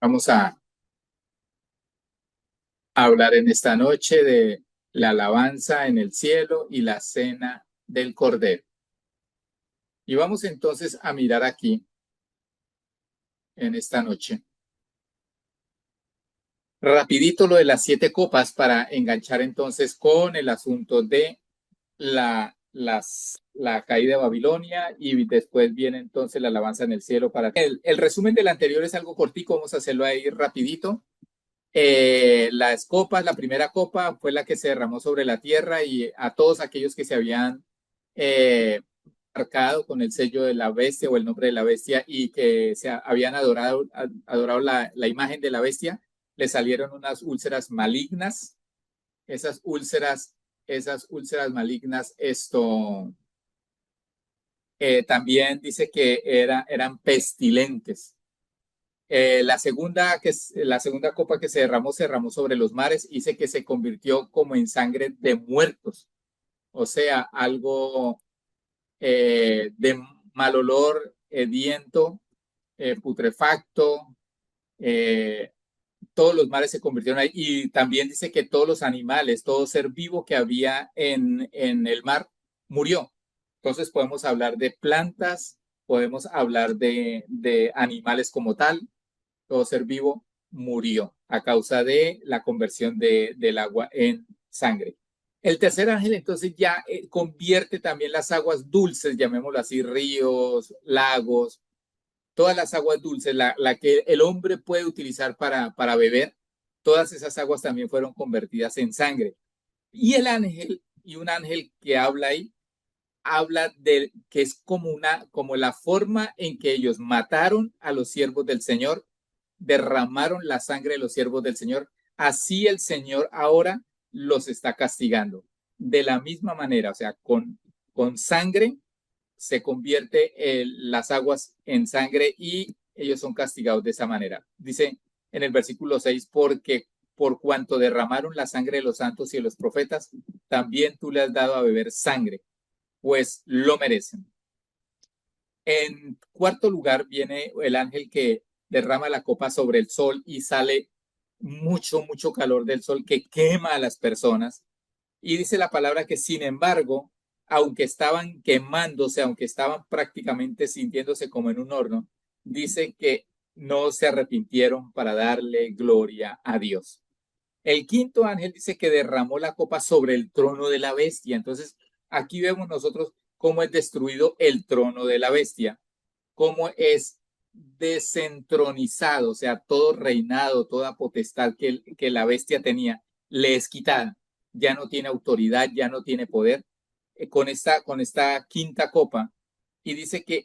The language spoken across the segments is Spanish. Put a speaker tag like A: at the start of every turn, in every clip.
A: Vamos a hablar en esta noche de la alabanza en el cielo y la cena del Cordero. Y vamos entonces a mirar aquí en esta noche rapidito lo de las 7 copas para enganchar entonces con el asunto de la caída de Babilonia y después viene entonces la alabanza en el cielo. El resumen del anterior es algo cortico, vamos a hacerlo ahí rapidito. Las copas, la primera copa fue la que se derramó sobre la tierra y a todos aquellos que se habían eh, marcado con el sello de la bestia o el nombre de la bestia y que se habían adorado la imagen de la bestia, le salieron unas úlceras malignas. Esas úlceras malignas, también dice que eran pestilentes. La segunda copa que se derramó sobre los mares, dice que se convirtió como en sangre de muertos, o sea, algo de mal olor, hediento, putrefacto. eh, todos los mares se convirtieron ahí y también dice que todos los animales, todo ser vivo que había en el mar murió. Entonces podemos hablar de plantas, podemos hablar de animales como tal, todo ser vivo murió a causa de la conversión del agua en sangre. El tercer ángel entonces ya convierte también las aguas dulces, llamémoslo así, ríos, lagos, todas las aguas dulces, la que el hombre puede utilizar para beber, todas esas aguas también fueron convertidas en sangre. Y el ángel, y un ángel que habla ahí, habla de que es como la forma en que ellos mataron a los siervos del Señor, derramaron la sangre de los siervos del Señor, así el Señor ahora los está castigando. De la misma manera, o sea, con sangre se convierte las aguas en sangre y ellos son castigados de esa manera. Dice en el versículo 6, porque por cuanto derramaron la sangre de los santos y de los profetas, también tú le has dado a beber sangre, pues lo merecen. En cuarto lugar viene el ángel que derrama la copa sobre el sol y sale mucho calor del sol que quema a las personas. Y dice la palabra que, sin embargo, aunque estaban quemándose, aunque estaban prácticamente sintiéndose como en un horno, dice que no se arrepintieron para darle gloria a Dios. El quinto ángel dice que derramó la copa sobre el trono de la bestia. Entonces, aquí vemos nosotros cómo es destruido el trono de la bestia, cómo es desentronizado, o sea, todo reinado, toda potestad que la bestia tenía, le es quitada. Ya no tiene autoridad, ya no tiene poder. Con esta quinta copa, y dice que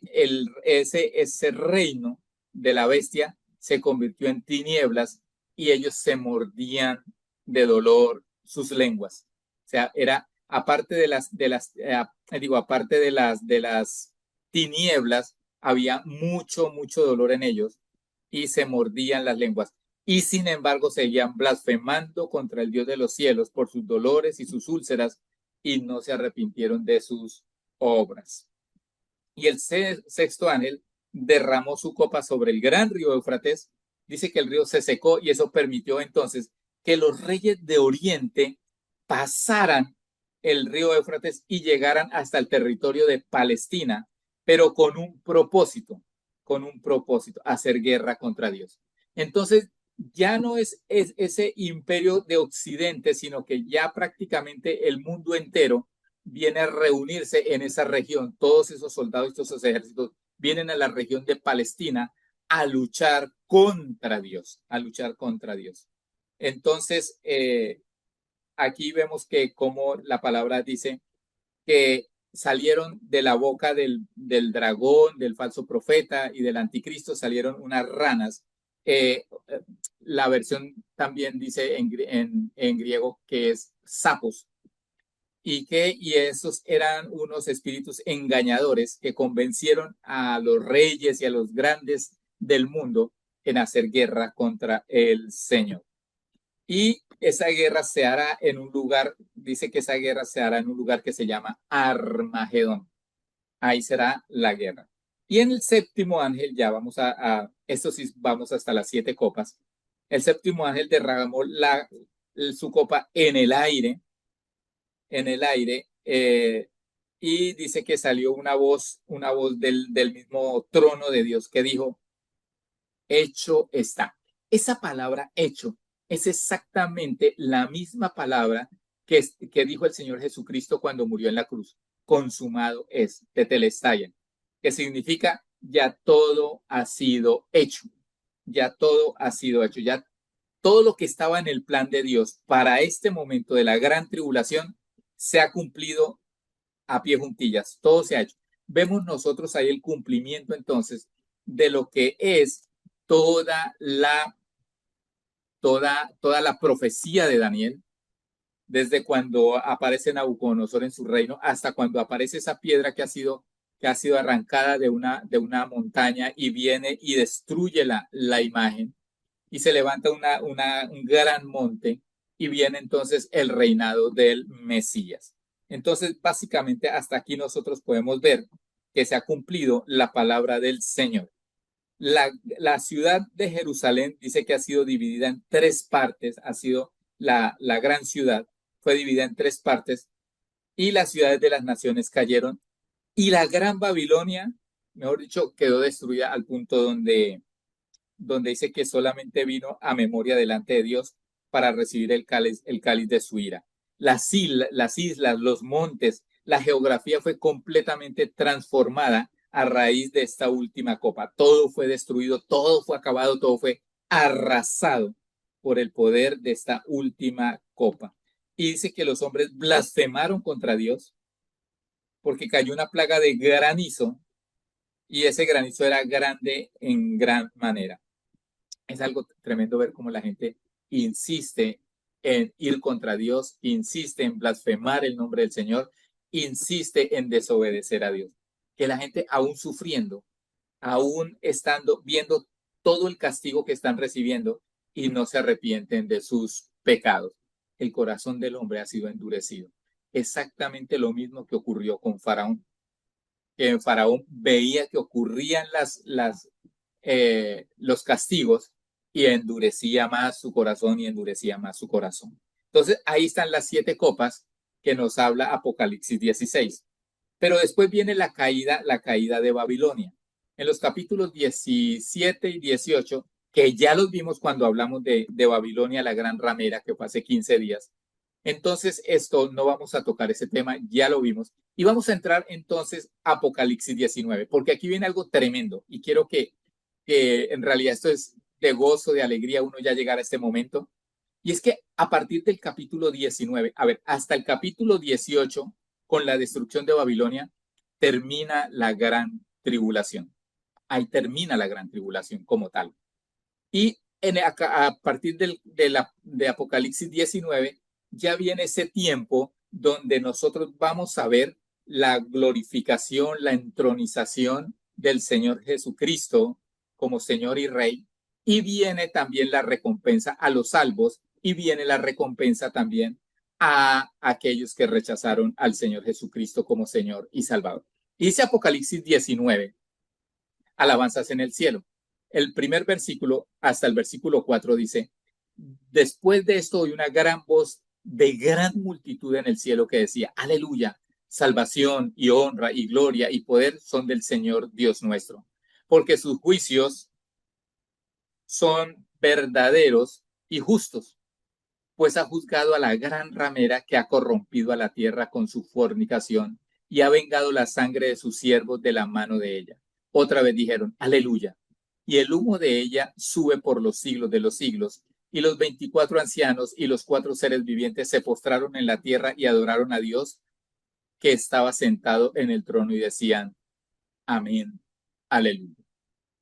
A: ese reino de la bestia se convirtió en tinieblas y ellos se mordían de dolor sus lenguas. O sea, era aparte aparte de las tinieblas, había mucho dolor en ellos y se mordían las lenguas. Y sin embargo seguían blasfemando contra el Dios de los cielos por sus dolores y sus úlceras y no se arrepintieron de sus obras. Y el sexto ángel derramó su copa sobre el gran río Éufrates. Dice que el río se secó y eso permitió entonces que los reyes de Oriente pasaran el río Éufrates y llegaran hasta el territorio de Palestina, pero con un propósito, hacer guerra contra Dios. Entonces, ya no es ese imperio de Occidente, sino que ya prácticamente el mundo entero viene a reunirse en esa región. Todos esos soldados y todos esos ejércitos vienen a la región de Palestina a luchar contra Dios, a luchar contra Dios. Entonces, aquí vemos que como la palabra dice que salieron de la boca del dragón, del falso profeta y del anticristo, salieron unas ranas. La versión también dice en griego que es sapos. Y esos eran unos espíritus engañadores que convencieron a los reyes y a los grandes del mundo en hacer guerra contra el Señor. Y esa guerra se hará en un lugar, dice que esa guerra se hará en un lugar que se llama Armagedón. Ahí será la guerra. Y en el séptimo ángel, ya vamos a Esto sí, vamos hasta las 7 copas. El séptimo ángel derramó su copa en el aire, y dice que salió una voz del mismo trono de Dios que dijo, hecho está. Esa palabra hecho es exactamente la misma palabra que dijo el Señor Jesucristo cuando murió en la cruz. Consumado es, tetelestai, que significa ya todo ha sido hecho. Ya todo ha sido hecho. Ya todo lo que estaba en el plan de Dios para este momento de la gran tribulación se ha cumplido a pie juntillas. Todo se ha hecho. Vemos nosotros ahí el cumplimiento entonces de lo que es toda toda la profecía de Daniel, desde cuando aparece Nabucodonosor en su reino hasta cuando aparece esa piedra que ha sido arrancada de una montaña y viene y destruye la imagen y se levanta un gran monte y viene entonces el reinado del Mesías. Entonces, básicamente, hasta aquí nosotros podemos ver que se ha cumplido la palabra del Señor. La ciudad de Jerusalén dice que ha sido dividida en 3 partes, ha sido la gran ciudad, fue dividida en 3 partes y las ciudades de las naciones cayeron y la gran Babilonia, mejor dicho, quedó destruida al punto donde dice que solamente vino a memoria delante de Dios para recibir el cáliz de su ira. Las islas, los montes, la geografía fue completamente transformada a raíz de esta última copa. Todo fue destruido, todo fue acabado, todo fue arrasado por el poder de esta última copa. Y dice que los hombres blasfemaron contra Dios porque cayó una plaga de granizo y ese granizo era grande en gran manera. Es algo tremendo ver cómo la gente insiste en ir contra Dios, insiste en blasfemar el nombre del Señor, insiste en desobedecer a Dios. Que la gente aún sufriendo, aún estando, viendo todo el castigo que están recibiendo y no se arrepienten de sus pecados. El corazón del hombre ha sido endurecido. Exactamente lo mismo que ocurrió con Faraón. Que Faraón veía que ocurrían los castigos y endurecía más su corazón y endurecía más su corazón. Entonces, ahí están las 7 copas que nos habla Apocalipsis 16. Pero después viene la caída de Babilonia. En los capítulos 17 y 18, que ya los vimos cuando hablamos de Babilonia, la gran ramera, que fue hace 15 días. Entonces, esto no vamos a tocar ese tema, ya lo vimos. Y vamos a entrar entonces a Apocalipsis 19, porque aquí viene algo tremendo y quiero que en realidad esto es de gozo, de alegría, uno ya llegar a este momento. Y es que a partir del capítulo 19, a ver, hasta el capítulo 18, con la destrucción de Babilonia, termina la gran tribulación. Ahí termina la gran tribulación como tal. Y a partir de Apocalipsis 19, ya viene ese tiempo donde nosotros vamos a ver la glorificación, la entronización del Señor Jesucristo como Señor y Rey, y viene también la recompensa a los salvos, y viene la recompensa también a aquellos que rechazaron al Señor Jesucristo como Señor y Salvador. Y dice Apocalipsis 19, alabanzas en el cielo. El primer versículo hasta el versículo 4 dice, después de esto oí una gran voz de gran multitud en el cielo que decía, aleluya, salvación y honra y gloria y poder son del Señor Dios nuestro, porque sus juicios son verdaderos y justos, pues ha juzgado a la gran ramera que ha corrompido a la tierra con su fornicación y ha vengado la sangre de sus siervos de la mano de ella. Otra vez dijeron, aleluya. Y el humo de ella sube por los siglos de los siglos. Y los 24 ancianos y los 4 seres vivientes se postraron en la tierra y adoraron a Dios que estaba sentado en el trono y decían, amén, aleluya.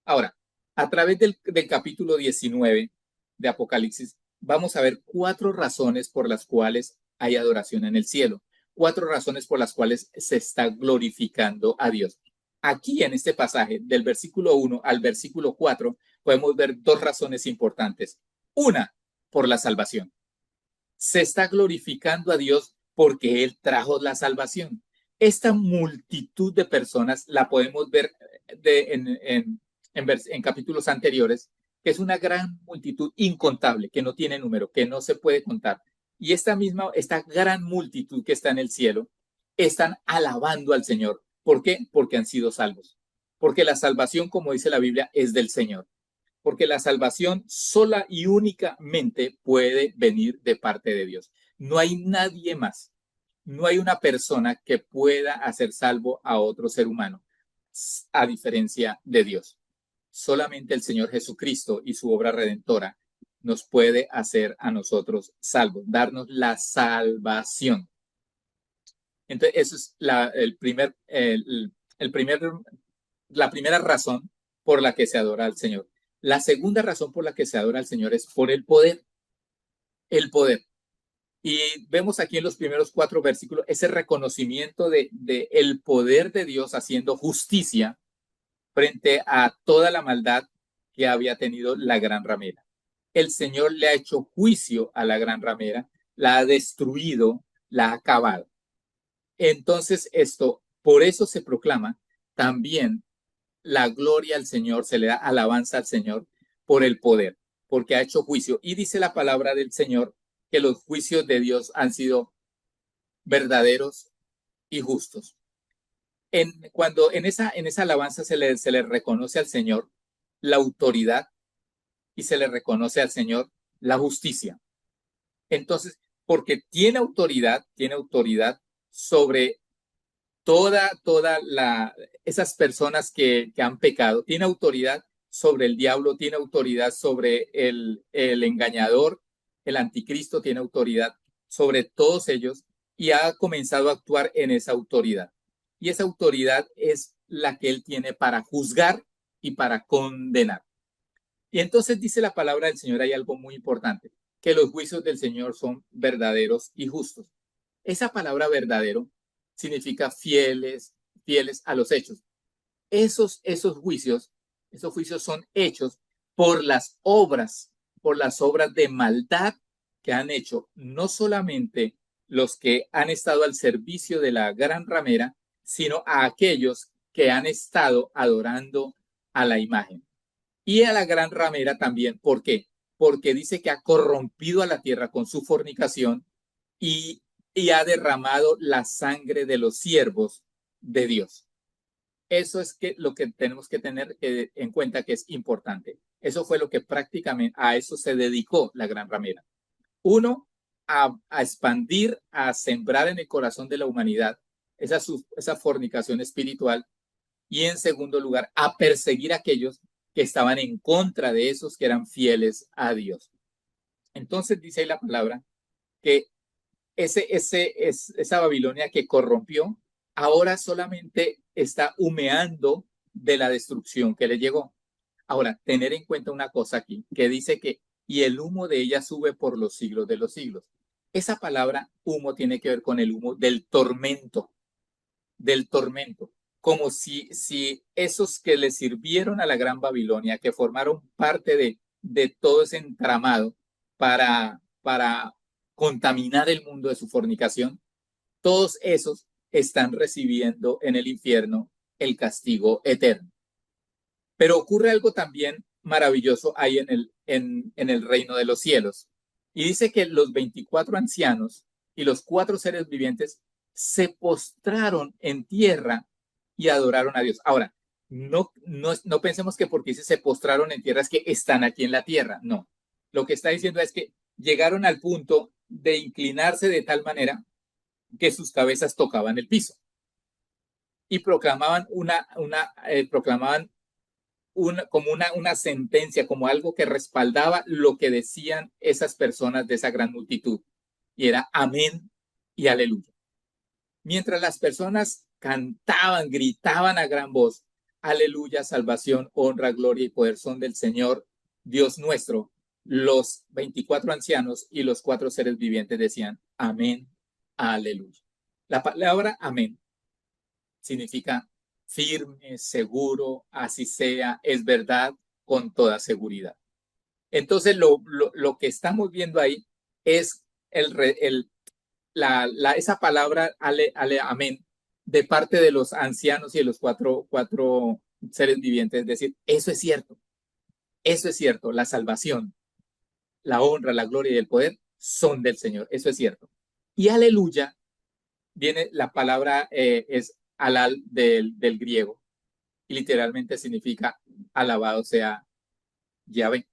A: Ahora, a través del capítulo 19 de Apocalipsis, vamos a ver 4 razones por las cuales hay adoración en el cielo, 4 razones por las cuales se está glorificando a Dios. Aquí en este pasaje, del versículo 1 al versículo 4, podemos ver 2 razones importantes. Una, por la salvación. Se está glorificando a Dios porque Él trajo la salvación. Esta multitud de personas la podemos ver en en capítulos anteriores, que es una gran multitud incontable, que no tiene número, que no se puede contar. Y esta gran multitud que está en el cielo, están alabando al Señor. ¿Por qué? Porque han sido salvos. Porque la salvación, como dice la Biblia, es del Señor. Porque la salvación sola y únicamente puede venir de parte de Dios. No hay nadie más. No hay una persona que pueda hacer salvo a otro ser humano, a diferencia de Dios. Solamente el Señor Jesucristo y su obra redentora nos puede hacer a nosotros salvos, darnos la salvación. Entonces, eso es la primera razón por la que se adora al Señor. La segunda razón por la que se adora al Señor es por el poder. El poder. Y vemos aquí en los primeros 4 versículos ese reconocimiento de el poder de Dios haciendo justicia frente a toda la maldad que había tenido la gran ramera. El Señor le ha hecho juicio a la gran ramera, la ha destruido, la ha acabado. Entonces por eso se proclama también la gloria al Señor, se le da alabanza al Señor por el poder, porque ha hecho juicio. Y dice la palabra del Señor que los juicios de Dios han sido verdaderos y justos. Cuando en esa alabanza se le reconoce al Señor la autoridad y se le reconoce al Señor la justicia. Entonces, porque tiene autoridad sobre esas personas que han pecado, tiene autoridad sobre el diablo, tiene autoridad sobre el engañador, el anticristo, tiene autoridad sobre todos ellos y ha comenzado a actuar en esa autoridad. Y esa autoridad es la que él tiene para juzgar y para condenar. Y entonces dice la palabra del Señor, hay algo muy importante, que los juicios del Señor son verdaderos y justos. Esa palabra verdadero significa fieles a los hechos. Esos juicios son hechos por las obras de maldad que han hecho no solamente los que han estado al servicio de la gran ramera, sino a aquellos que han estado adorando a la imagen. Y a la gran ramera también. ¿Por qué? Porque dice que ha corrompido a la tierra con su fornicación y ha derramado la sangre de los siervos de Dios. Eso es lo que tenemos que tener en cuenta, que es importante. Eso fue lo que prácticamente a eso se dedicó la gran ramera. Uno, a expandir, a sembrar en el corazón de la humanidad esa fornicación espiritual. Y en segundo lugar, a perseguir a aquellos que estaban en contra de esos que eran fieles a Dios. Entonces dice ahí la palabra que esa Babilonia que corrompió, ahora solamente está humeando de la destrucción que le llegó. Ahora, tener en cuenta una cosa aquí, que dice que, y el humo de ella sube por los siglos de los siglos. Esa palabra humo tiene que ver con el humo del tormento, como si esos que le sirvieron a la gran Babilonia, que formaron parte de todo ese entramado para contaminar el mundo de su fornicación, todos esos están recibiendo en el infierno el castigo eterno. Pero ocurre algo también maravilloso ahí en el reino de los cielos. Y dice que los 24 ancianos y los 4 seres vivientes se postraron en tierra y adoraron a Dios. Ahora, no pensemos que porque dice se postraron en tierra es que están aquí en la tierra. No. Lo que está diciendo es que llegaron al punto de inclinarse de tal manera que sus cabezas tocaban el piso y proclamaban como una sentencia, como algo que respaldaba lo que decían esas personas de esa gran multitud. Y era amén y aleluya. Mientras las personas cantaban, gritaban a gran voz, aleluya, salvación, honra, gloria y poder son del Señor, Dios nuestro, los 24 ancianos y los 4 seres vivientes decían amén, aleluya. La palabra amén significa firme, seguro, así sea, es verdad, con toda seguridad. Entonces, lo que estamos viendo ahí es esa palabra amén de parte de los ancianos y de los cuatro seres vivientes, es decir, eso es cierto, la salvación, la honra, la gloria y el poder son del Señor, eso es cierto. Y aleluya, viene la palabra, es alal del griego, y literalmente significa alabado sea Yahvé,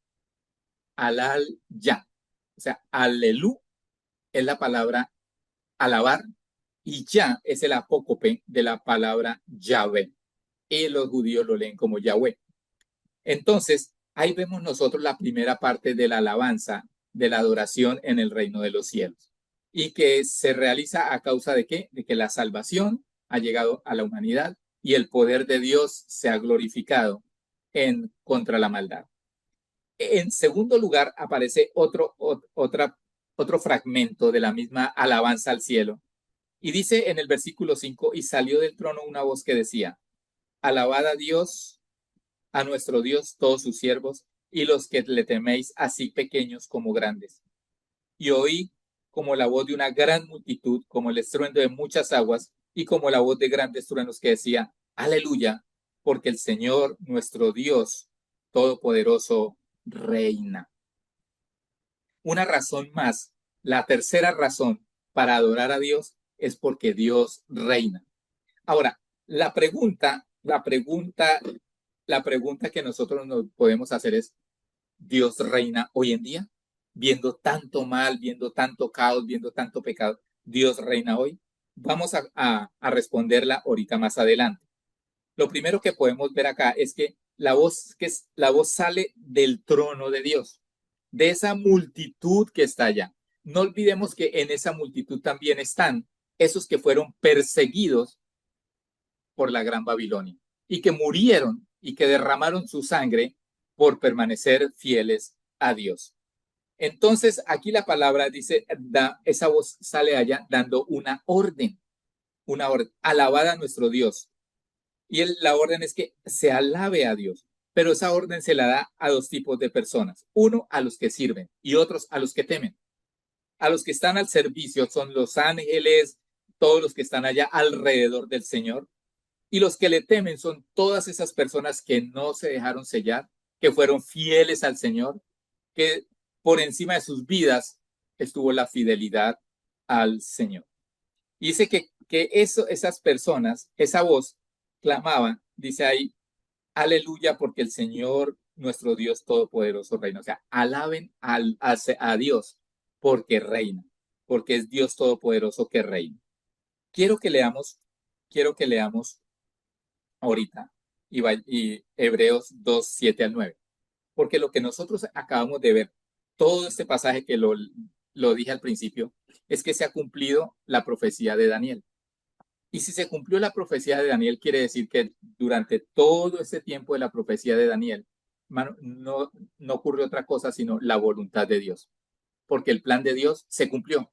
A: alal ya, o sea, alelú es la palabra alabar, y ya es el apócope de la palabra Yahvé, y los judíos lo leen como Yahweh. Entonces, ahí vemos nosotros la primera parte de la alabanza, de la adoración en el reino de los cielos. Y que se realiza a causa de qué? De que la salvación ha llegado a la humanidad y el poder de Dios se ha glorificado contra la maldad. En segundo lugar, aparece otro fragmento de la misma alabanza al cielo. Y dice en el versículo 5, y salió del trono una voz que decía, alabad a Dios, a nuestro Dios, todos sus siervos, y los que le teméis, así pequeños como grandes. Y oí como la voz de una gran multitud, como el estruendo de muchas aguas, y como la voz de grandes truenos que decía, aleluya, porque el Señor, nuestro Dios Todopoderoso, reina. Una razón más, la tercera razón para adorar a Dios es porque Dios reina. Ahora, la pregunta que nosotros nos podemos hacer es, ¿Dios reina hoy en día? Viendo tanto mal, viendo tanto caos, viendo tanto pecado, ¿Dios reina hoy? Vamos a responderla ahorita más adelante. Lo primero que podemos ver acá es que la voz sale del trono de Dios, de esa multitud que está allá. No olvidemos que en esa multitud también están esos que fueron perseguidos por la Gran Babilonia y que murieron y que derramaron su sangre por permanecer fieles a Dios. Entonces, aquí la palabra dice, esa voz sale allá dando una orden, alabad a nuestro Dios. Y la orden es que se alabe a Dios, pero esa orden se la da a dos tipos de personas. Uno, a los que sirven y otros a los que temen. A los que están al servicio son los ángeles, todos los que están allá alrededor del Señor. Y los que le temen son todas esas personas que no se dejaron sellar, que fueron fieles al Señor, que por encima de sus vidas estuvo la fidelidad al Señor. Y dice que esas personas, esa voz, clamaban, dice ahí, aleluya, porque el Señor, nuestro Dios Todopoderoso, reina. O sea, alaben a Dios porque reina, porque es Dios Todopoderoso que reina. Quiero que leamos, quiero que leamos ahorita y Hebreos 2, 7 al 9. Porque lo que nosotros acabamos de ver, todo este pasaje que lo dije al principio, es que se ha cumplido la profecía de Daniel. Y si se cumplió la profecía de Daniel, quiere decir que durante todo este tiempo de la profecía de Daniel, no ocurrió otra cosa sino la voluntad de Dios. Porque el plan de Dios se cumplió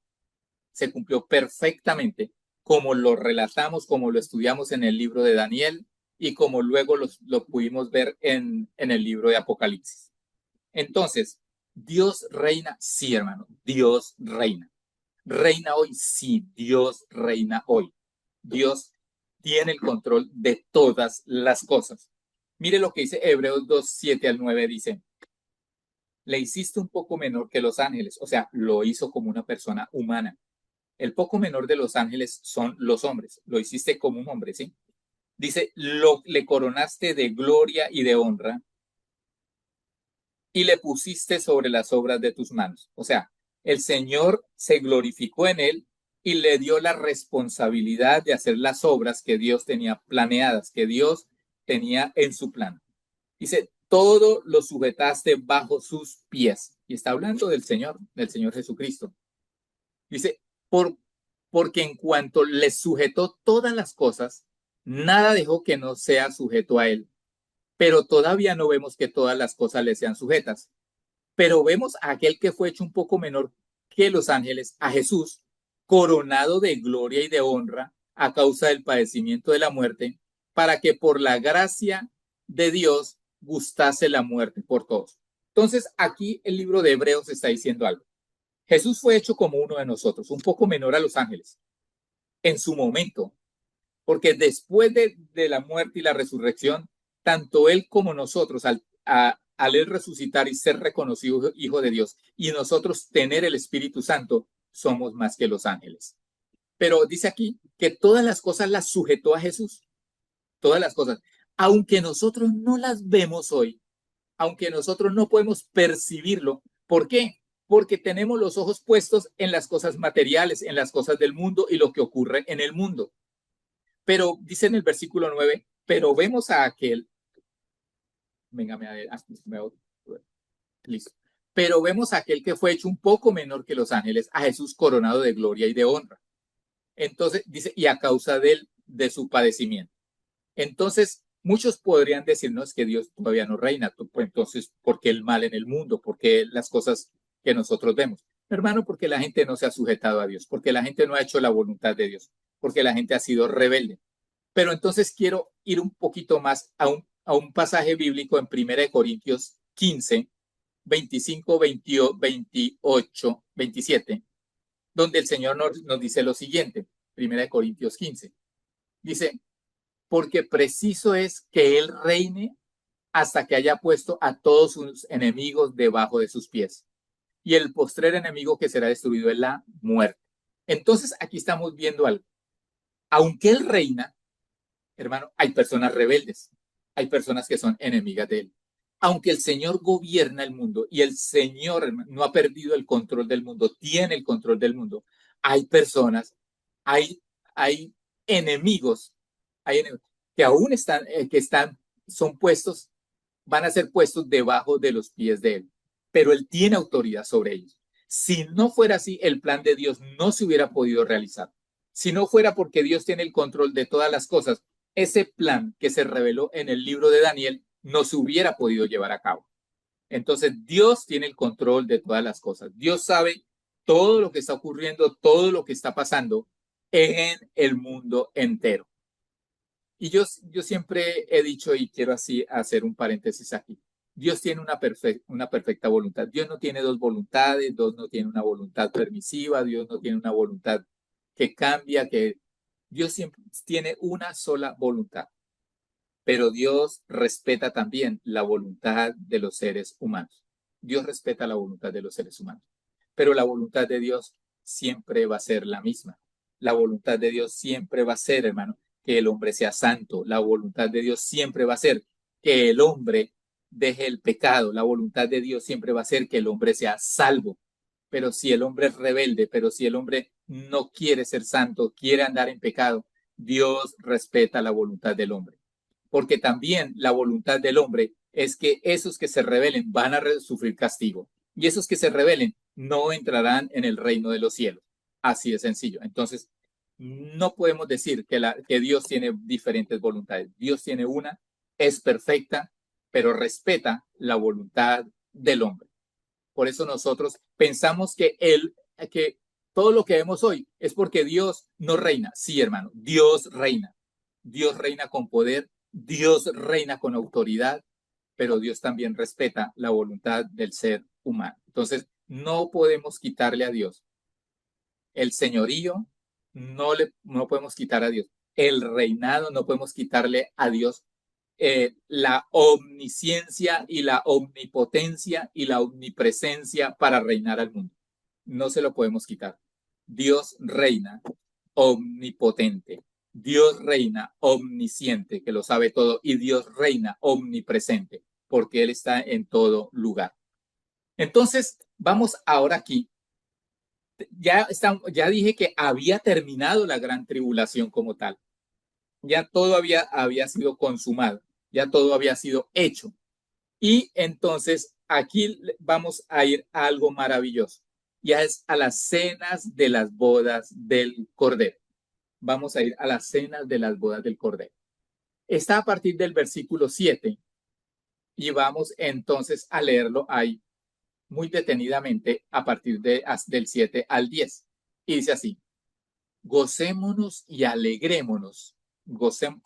A: perfectamente, como lo relatamos, como lo estudiamos en el libro de Daniel y como luego lo pudimos ver en el libro de Apocalipsis. Entonces, ¿Dios reina? Sí, hermano, Dios reina. ¿Reina hoy? Sí, Dios reina hoy. Dios tiene el control de todas las cosas. Mire lo que dice Hebreos 2, 7 al 9, dice, le hiciste un poco menor que los ángeles, o sea, lo hizo como una persona humana. El poco menor de los ángeles son los hombres, lo hiciste como un hombre, ¿sí? Dice, le coronaste de gloria y de honra y le pusiste sobre las obras de tus manos. O sea, el Señor se glorificó en él y le dio la responsabilidad de hacer las obras que Dios tenía planeadas, que Dios tenía en su plan. Dice, todo lo sujetaste bajo sus pies. Y está hablando del Señor Jesucristo. Dice, porque en cuanto le sujetó todas las cosas, nada dejó que no sea sujeto a él. Pero todavía no vemos que todas las cosas le sean sujetas. Pero vemos a aquel que fue hecho un poco menor que los ángeles, a Jesús, coronado de gloria y de honra a causa del padecimiento de la muerte, para que por la gracia de Dios gustase la muerte por todos. Entonces, aquí el libro de Hebreos está diciendo algo. Jesús fue hecho como uno de nosotros, un poco menor a los ángeles, en su momento, porque después de la muerte y la resurrección, tanto él como nosotros, al él resucitar y ser reconocido hijo de Dios, y nosotros tener el Espíritu Santo, somos más que los ángeles. Pero dice aquí que todas las cosas las sujetó a Jesús, todas las cosas, aunque nosotros no las vemos hoy, aunque nosotros no podemos percibirlo. ¿Por qué? Porque tenemos los ojos puestos en las cosas materiales, en las cosas del mundo y lo que ocurre en el mundo. Pero dice en el versículo 9, pero vemos a aquel, venga, listo. Pero vemos a aquel que fue hecho un poco menor que los ángeles, a Jesús coronado de gloria y de honra. Entonces dice, y a causa de su padecimiento. Entonces, muchos podrían decirnos que Dios todavía no reina. Pues, entonces, ¿por qué el mal en el mundo? ¿Por qué las cosas que nosotros vemos? Hermano, porque la gente no se ha sujetado a Dios, porque la gente no ha hecho la voluntad de Dios, porque la gente ha sido rebelde. Pero entonces quiero ir un poquito más a un pasaje bíblico en 1 Corintios 15, 25, 28, 27, donde el Señor nos dice lo siguiente, 1 Corintios 15. Dice, porque preciso es que Él reine hasta que haya puesto a todos sus enemigos debajo de sus pies. Y el postrer enemigo que será destruido es la muerte. Entonces aquí estamos viendo algo. Aunque Él reina, hermano, hay personas rebeldes, hay personas que son enemigas de Él. Aunque el Señor gobierna el mundo y el Señor, hermano, no ha perdido el control del mundo, tiene el control del mundo, hay personas, hay enemigos, hay enemigos que aún son puestos, van a ser puestos debajo de los pies de Él, pero Él tiene autoridad sobre ellos. Si no fuera así, el plan de Dios no se hubiera podido realizar. Si no fuera porque Dios tiene el control de todas las cosas, ese plan que se reveló en el libro de Daniel no se hubiera podido llevar a cabo. Entonces, Dios tiene el control de todas las cosas. Dios sabe todo lo que está ocurriendo, todo lo que está pasando en el mundo entero. Y yo siempre he dicho, y quiero así hacer un paréntesis aquí, Dios tiene una perfecta voluntad. Dios no tiene dos voluntades, Dios no tiene una voluntad permisiva, Dios no tiene una voluntad que cambia, que Dios siempre tiene una sola voluntad. Pero Dios respeta también la voluntad de los seres humanos. Dios respeta la voluntad de los seres humanos. Pero la voluntad de Dios siempre va a ser la misma. La voluntad de Dios siempre va a ser, hermano, que el hombre sea santo. La voluntad de Dios siempre va a ser que el hombre deje el pecado. La voluntad de Dios siempre va a ser que el hombre sea salvo. Pero si el hombre es rebelde, pero si el hombre no quiere ser santo, quiere andar en pecado, Dios respeta la voluntad del hombre. Porque también la voluntad del hombre es que esos que se rebelen van a sufrir castigo y esos que se rebelen no entrarán en el reino de los cielos. Así de sencillo. Entonces, no podemos decir que Dios tiene diferentes voluntades. Dios tiene una, es perfecta, pero respeta la voluntad del hombre. Por eso nosotros pensamos que todo lo que vemos hoy es porque Dios no reina. Sí, hermano, Dios reina. Dios reina con poder, Dios reina con autoridad, pero Dios también respeta la voluntad del ser humano. Entonces, no podemos quitarle a Dios el señorío, no podemos quitar a Dios el reinado, no podemos quitarle a Dios la omnisciencia y la omnipotencia y la omnipresencia para reinar al mundo. No se lo podemos quitar. Dios reina omnipotente. Dios reina omnisciente, que lo sabe todo, y Dios reina omnipresente, porque Él está en todo lugar. Entonces, vamos ahora aquí. Ya dije que había terminado la gran tribulación como tal. Ya todo había sido consumado, ya todo había sido hecho. Y entonces aquí vamos a ir a algo maravilloso. Ya es a las cenas de las bodas del Cordero. Vamos a ir a las cenas de las bodas del Cordero. Está a partir del versículo 7 y vamos entonces a leerlo ahí muy detenidamente a partir del 7 al 10. Y dice así, gocémonos y alegrémonos,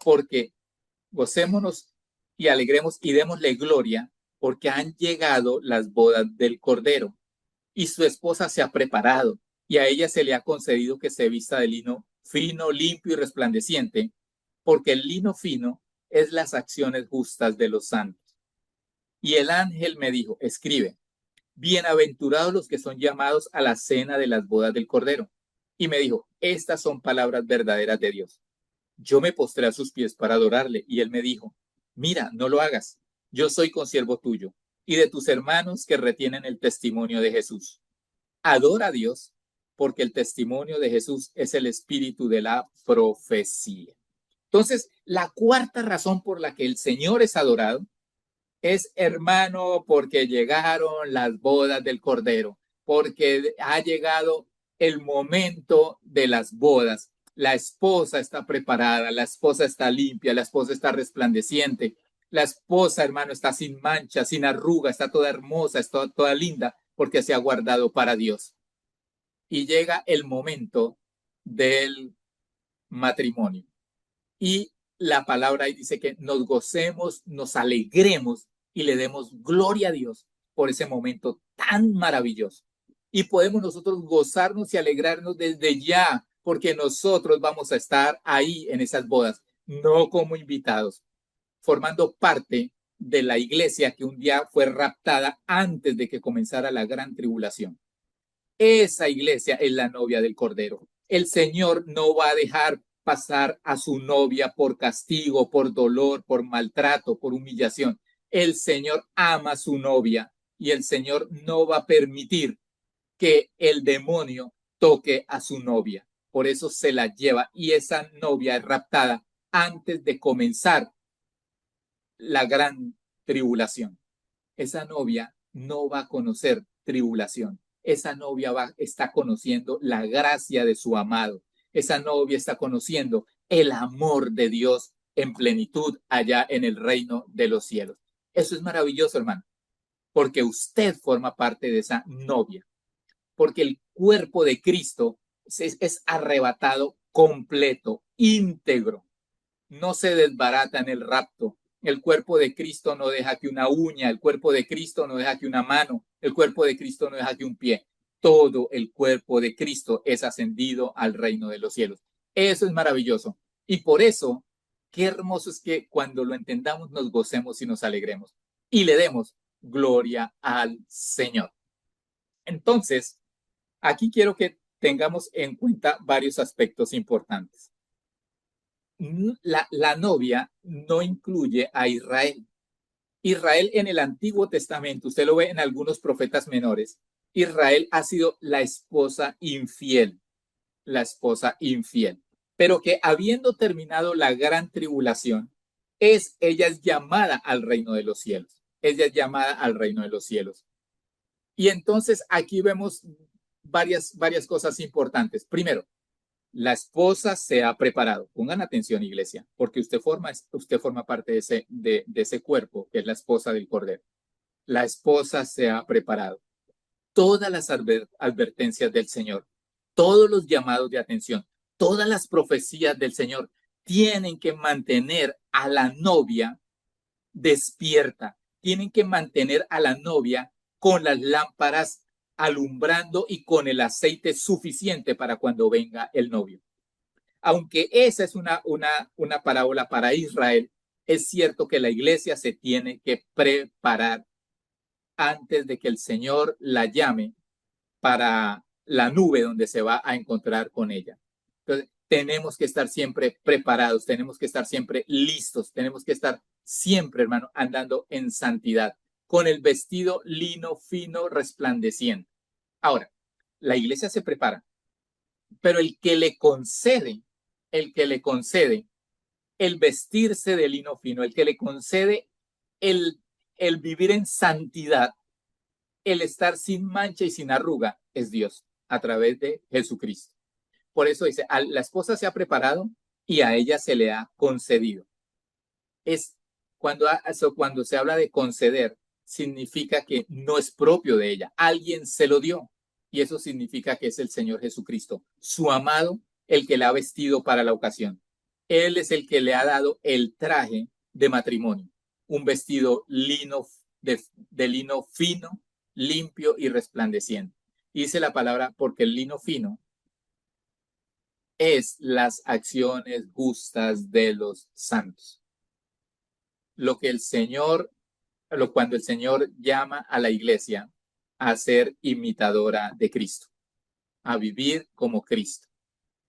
A: porque gocémonos y alegremos y démosle gloria, porque han llegado las bodas del Cordero y su esposa se ha preparado y a ella se le ha concedido que se vista de lino fino, limpio y resplandeciente, porque el lino fino es las acciones justas de los santos. Y el ángel me dijo, escribe, bienaventurados los que son llamados a la cena de las bodas del Cordero. Y me dijo, estas son palabras verdaderas de Dios. Yo me postré a sus pies para adorarle y él me dijo, mira, no lo hagas. Yo soy consiervo tuyo y de tus hermanos que retienen el testimonio de Jesús. Adora a Dios porque el testimonio de Jesús es el espíritu de la profecía. Entonces, la cuarta razón por la que el Señor es adorado es, hermano, porque llegaron las bodas del Cordero, porque ha llegado el momento de las bodas. La esposa está preparada, la esposa está limpia, la esposa está resplandeciente. La esposa, hermano, está sin mancha, sin arruga, está toda hermosa, está toda linda, porque se ha guardado para Dios. Y llega el momento del matrimonio. Y la palabra ahí dice que nos gocemos, nos alegremos y le demos gloria a Dios por ese momento tan maravilloso. Y podemos nosotros gozarnos y alegrarnos desde ya, porque nosotros vamos a estar ahí en esas bodas, no como invitados, formando parte de la iglesia que un día fue raptada antes de que comenzara la gran tribulación. Esa iglesia es la novia del Cordero. El Señor no va a dejar pasar a su novia por castigo, por dolor, por maltrato, por humillación. El Señor ama a su novia y el Señor no va a permitir que el demonio toque a su novia. Por eso se la lleva y esa novia es raptada antes de comenzar la gran tribulación. Esa novia no va a conocer tribulación. Esa novia está conociendo la gracia de su amado. Esa novia está conociendo el amor de Dios en plenitud allá en el reino de los cielos. Eso es maravilloso, hermano, porque usted forma parte de esa novia, porque el cuerpo de Cristo es arrebatado completo, íntegro, no se desbarata en el rapto. El cuerpo de Cristo no deja que una uña, el cuerpo de Cristo no deja que una mano, el cuerpo de Cristo no deja que un pie. Todo el cuerpo de Cristo es ascendido al reino de los cielos. Eso es maravilloso. Y por eso, qué hermoso es que cuando lo entendamos nos gocemos y nos alegremos y le demos gloria al Señor. Entonces, aquí quiero que tengamos en cuenta varios aspectos importantes. La novia no incluye a Israel. Israel en el Antiguo Testamento, usted lo ve en algunos profetas menores, Israel ha sido la esposa infiel, pero que habiendo terminado la gran tribulación, ella es llamada al reino de los cielos, ella es llamada al reino de los cielos. Y entonces aquí vemos varias cosas importantes. Primero, la esposa se ha preparado. Pongan atención, iglesia, porque usted forma parte de ese cuerpo que es la esposa del Cordero. La esposa se ha preparado. Todas las advertencias del Señor, todos los llamados de atención, todas las profecías del Señor tienen que mantener a la novia despierta, tienen que mantener a la novia con las lámparas alumbrando y con el aceite suficiente para cuando venga el novio. Aunque esa es una parábola para Israel, es cierto que la iglesia se tiene que preparar antes de que el Señor la llame para la nube donde se va a encontrar con ella. Entonces, tenemos que estar siempre preparados, tenemos que estar siempre listos, tenemos que estar siempre, hermano, andando en santidad, con el vestido lino fino resplandeciente. Ahora, la iglesia se prepara, pero el que le concede el vestirse de lino fino, el que le concede el vivir en santidad, el estar sin mancha y sin arruga, es Dios a través de Jesucristo. Por eso dice, la esposa se ha preparado y a ella se le ha concedido. Es cuando se habla de conceder, significa que no es propio de ella, alguien se lo dio. Y eso significa que es el Señor Jesucristo, su amado, el que la ha vestido para la ocasión. Él es el que le ha dado el traje de matrimonio, un vestido de lino fino, limpio y resplandeciente. Dice la palabra, porque el lino fino es las acciones justas de los santos. lo que cuando el Señor llama a la iglesia a ser imitadora de Cristo, a vivir como Cristo,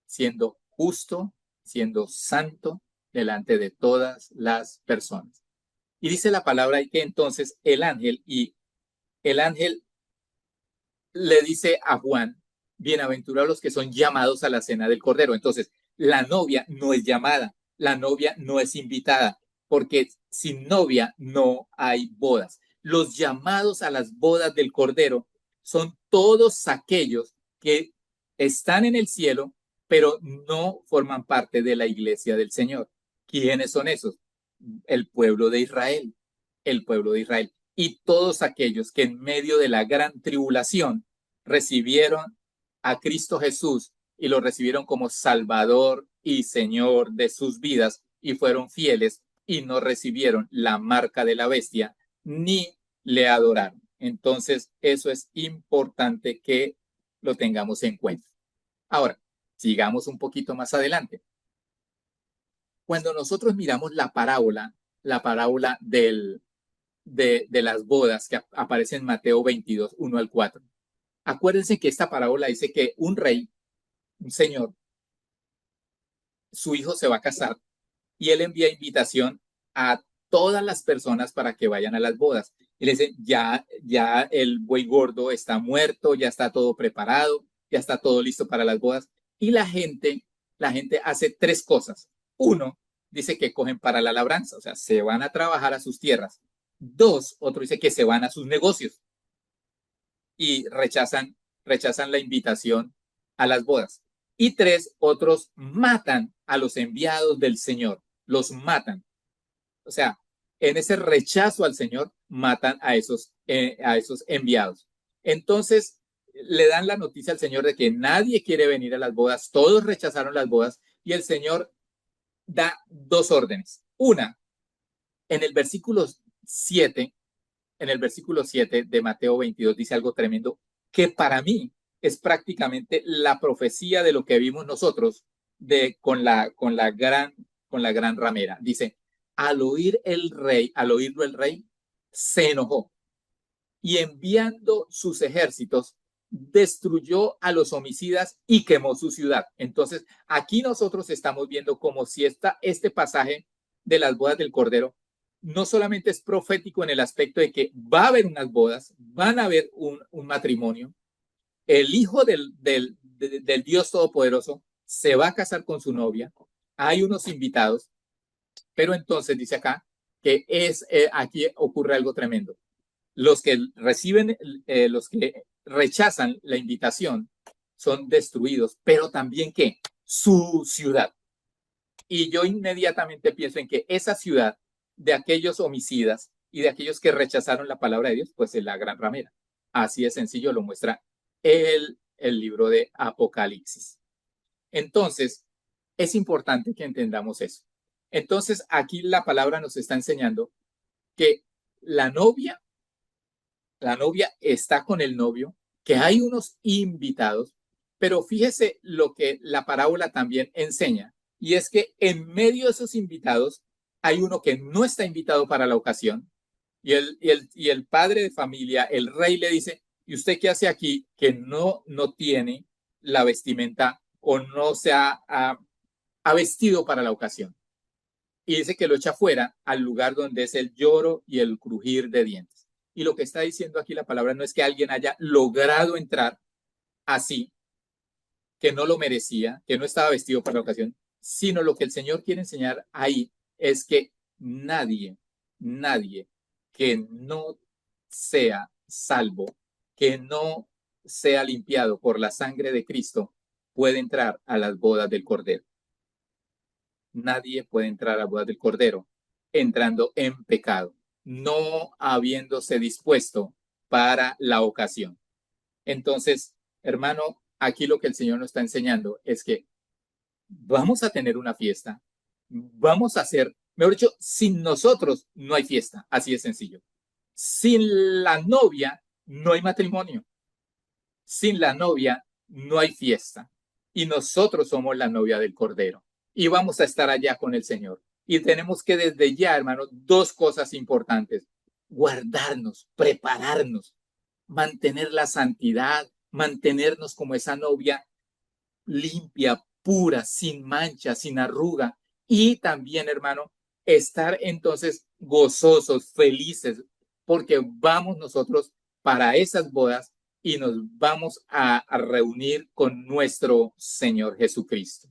A: siendo justo, siendo santo delante de todas las personas. Y dice la palabra ahí que entonces el ángel le dice a Juan, bienaventurados los que son llamados a la cena del Cordero. Entonces, la novia no es llamada, la novia no es invitada, porque sin novia no hay bodas. Los llamados a las bodas del Cordero son todos aquellos que están en el cielo, pero no forman parte de la iglesia del Señor. ¿Quiénes son esos? El pueblo de Israel, el pueblo de Israel. Y todos aquellos que en medio de la gran tribulación recibieron a Cristo Jesús y lo recibieron como Salvador y Señor de sus vidas y fueron fieles y no recibieron la marca de la bestia ni le adoraron. Entonces, eso es importante que lo tengamos en cuenta. Ahora, sigamos un poquito más adelante. Cuando nosotros miramos la parábola de las bodas que aparece en Mateo 22, 1 al 4. Acuérdense que esta parábola dice que un rey, un señor, su hijo se va a casar y él envía invitación a todas las personas para que vayan a las bodas. Y le dice, ya el buey gordo está muerto, ya está todo preparado, ya está todo listo para las bodas. Y la gente hace tres cosas. Uno, dice que cogen para la labranza, o sea, se van a trabajar a sus tierras. Dos, otro dice que se van a sus negocios y rechazan la invitación a las bodas. Y tres, otros matan a los enviados del Señor, los matan. O sea, en ese rechazo al Señor, matan a esos enviados. Entonces, le dan la noticia al Señor de que nadie quiere venir a las bodas, todos rechazaron las bodas y el Señor da dos órdenes. Una, en el versículo 7, de Mateo 22 dice algo tremendo que para mí es prácticamente la profecía de lo que vimos nosotros con la gran ramera. Dice, al oírlo el rey se enojó y enviando sus ejércitos destruyó a los homicidas y quemó su ciudad. Entonces, aquí nosotros estamos viendo como si este pasaje de las bodas del Cordero no solamente es profético en el aspecto de que va a haber unas bodas, van a haber un matrimonio, el hijo del Dios Todopoderoso se va a casar con su novia, hay unos invitados, pero entonces dice acá que aquí ocurre algo tremendo. Los que rechazan la invitación son destruidos, pero también que su ciudad. Y yo inmediatamente pienso en que esa ciudad de aquellos homicidas y de aquellos que rechazaron la palabra de Dios, pues es la gran ramera. Así de sencillo lo muestra el libro de Apocalipsis. Entonces, es importante que entendamos eso. Entonces, aquí la palabra nos está enseñando que la novia está con el novio, que hay unos invitados, pero fíjese lo que la parábola también enseña, y es que en medio de esos invitados hay uno que no está invitado para la ocasión, y el padre de familia, el rey, le dice, ¿y usted qué hace aquí que no tiene la vestimenta o no se ha vestido para la ocasión? Y dice que lo echa fuera al lugar donde es el lloro y el crujir de dientes. Y lo que está diciendo aquí la palabra no es que alguien haya logrado entrar así, que no lo merecía, que no estaba vestido para la ocasión, sino lo que el Señor quiere enseñar ahí es que nadie que no sea salvo, que no sea limpiado por la sangre de Cristo, puede entrar a las bodas del Cordero. Nadie puede entrar a las bodas del Cordero entrando en pecado, no habiéndose dispuesto para la ocasión. Entonces, hermano, aquí lo que el Señor nos está enseñando es que vamos a tener una fiesta, vamos a hacer, mejor dicho, sin nosotros no hay fiesta, así de sencillo. Sin la novia no hay matrimonio, sin la novia no hay fiesta y nosotros somos la novia del Cordero y vamos a estar allá con el Señor. Y tenemos que desde ya, hermano, dos cosas importantes: guardarnos, prepararnos, mantener la santidad, mantenernos como esa novia limpia, pura, sin mancha, sin arruga. Y también, hermano, estar entonces gozosos, felices, porque vamos nosotros para esas bodas y nos vamos a reunir con nuestro Señor Jesucristo.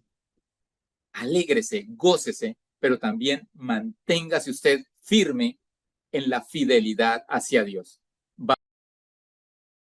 A: Alégrese, gócese, pero también manténgase usted firme en la fidelidad hacia Dios.